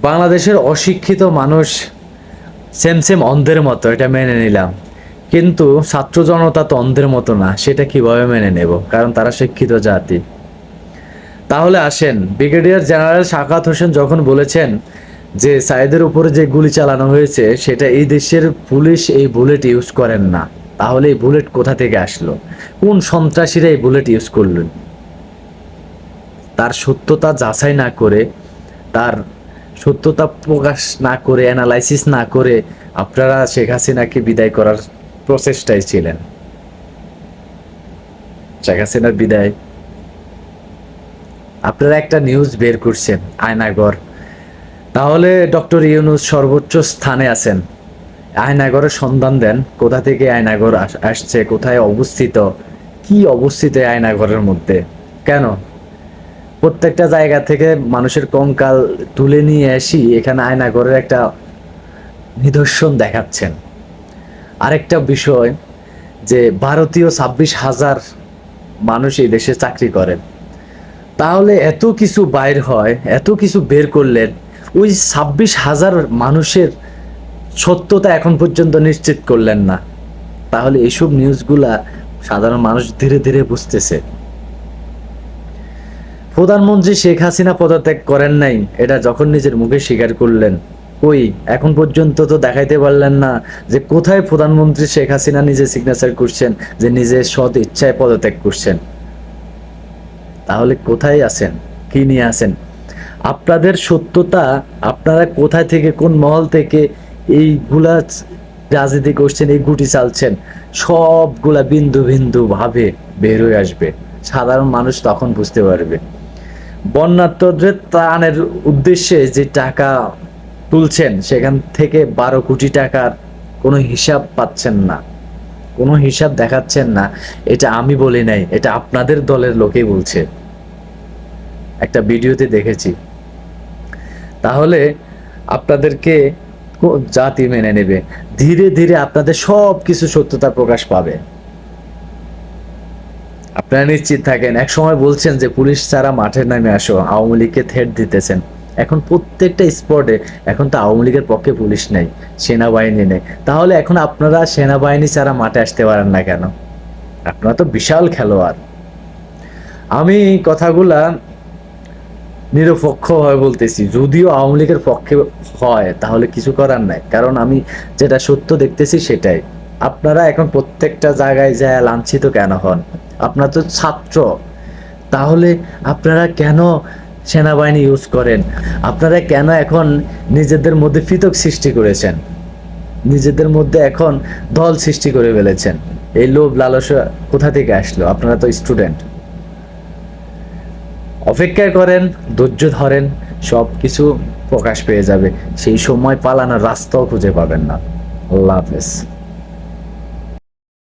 বাংলাদেশের অশিক্ষিত মানুষ সেম সেম অন্ধের মতো, এটা মেনে নিলাম। কিন্তু ছাত্র জনতা তো অন্ধের মতো না, সেটা কিভাবে মেনে নেব? কারণ তারা শিক্ষিত জাতি। তাহলে আসেন, ব্রিগেডিয়ার জেনারেল সাখাওয়াত হোসেন যখন বলেছেন যে সাইদের উপরে যে গুলি চালানো হয়েছে সেটা এই দেশের পুলিশ এই বুলেট ইউজ করেন না, তাহলে এই বুলেট কোথা থেকে আসলো? কোন সন্ত্রাসীরা এই বুলেট ইউজ করলেন? তার সত্যতা যাচাই না করে, তার সত্যতা প্রকাশ না করে, অ্যানালাইসিস না করে আপনারা শেখ হাসিনাকে বিদায় করার প্রচেষ্টায় ছিলেন। শেখ হাসিনার বিদায় আপনারা একটা নিউজ বের করছেন, আয়নাগর। তাহলে ডক্টর ইউনূস সর্বোচ্চ স্থানে আছেন, আয়নাগরের সন্ধান দেন, কোথা থেকে আয়নাগর আসছে, কোথায় অবস্থিত, কি অবস্থিত এই আয়নাগরের মধ্যে? কেন প্রত্যেকটা জায়গা থেকে মানুষের কঙ্কাল তুলে নিয়ে আসি এখানে আয়নাগরের একটা নিদর্শন দেখাচ্ছেন? আরেকটা বিষয়, যে ভারতীয় 26,000 মানুষ এই দেশে চাকরি করেন, তাহলে এত কিছু বাইর হয়, এত কিছু বের করলেন, ওই 26,000 মানুষের সত্যতা এখন পর্যন্ত নিশ্চিত করলেন না। তাহলে এইসব নিউজগুলা সাধারণ মানুষ ধীরে ধীরে বুঝতেছে। প্রধানমন্ত্রী শেখ হাসিনা পদত্যাগ করেন নাই, এটা যখন নিজের মুখে স্বীকার করলেন, কই এখন পর্যন্ত তো দেখাইতে পারলেন না যে কোথায় প্রধানমন্ত্রী শেখ হাসিনা নিজে সিগনেচার করছেন যে নিজে সৎ ইচ্ছায় পদত্যাগ করছেন। তাহলে কোথায় আছেন, কি নিয়ে আছেন? আপনাদের সত্যতা আপনারা কোথায় থেকে, কোন মহল থেকে এইগুলা রাজনীতি করছেন, এই গুটি চালছেন, সবগুলা বিন্দু বিন্দু ভাবে বের হয়ে আসবে। সাধারণ মানুষ তখন বুঝতে পারবে। বন্যার্তদের ত্রাণের উদ্দেশ্যে যে টাকা তুলছেন সেখান থেকে 12 কোটি টাকার কোনো হিসাব পাচ্ছেন না, কোনো হিসাব দেখাচ্ছেন না। এটা আমি বলি নাই, এটা আপনাদের দলের লোকেই বলছে, একটা ভিডিওতে দেখেছি। তাহলে আপনাদেরকে জাতি মেনে নেবে? ধীরে ধীরে আপনাদের সব কিছু সত্যতা প্রকাশ পাবে, আপনারা নিশ্চিত থাকেন। এক সময় বলছেন যে পুলিশ ছাড়া মাঠে নামে আসো, আওয়ামী লীগকে থ্রেট দিতেছেন। এখন প্রত্যেকটা স্পটে এখন তো আওয়ামী লীগের পক্ষে পুলিশ নেই, সেনাবাহিনী নেই। তাহলে এখন আপনারা সেনাবাহিনী ছাড়া মাঠে আসতে পারেন না কেন? আপনারা তো বিশাল খেলোয়াড়। আমি কথাগুলা নিরপেক্ষভাবে বলতেছি, যদিও আওয়ামী লীগের পক্ষে হয় তাহলে কিছু করার নাই, কারণ আমি যেটা সত্য দেখতেছি সেটাই। আপনারা এখন প্রত্যেকটা জায়গায় যায় লাঞ্ছিত কেন হন? আপনারা তো ছাত্র, তাহলে আপনারা কেন সেনাবাহিনী ইউজ করেন? আপনারা কেন এখন নিজেদের মধ্যে পৃথক সৃষ্টি করেছেন, নিজেদের মধ্যে এখন দল সৃষ্টি করে ফেলেছেন? এই লোভ লালসা কোথা থেকে আসলো? আপনারা তো স্টুডেন্ট। অপেক্ষা করেন, ধৈর্য ধরেন, সব কিছু প্রকাশ পেয়ে যাবে। সেই সময় পালানোর রাস্তাও খুঁজে পাবেন না। আল্লাহ হাফেজ।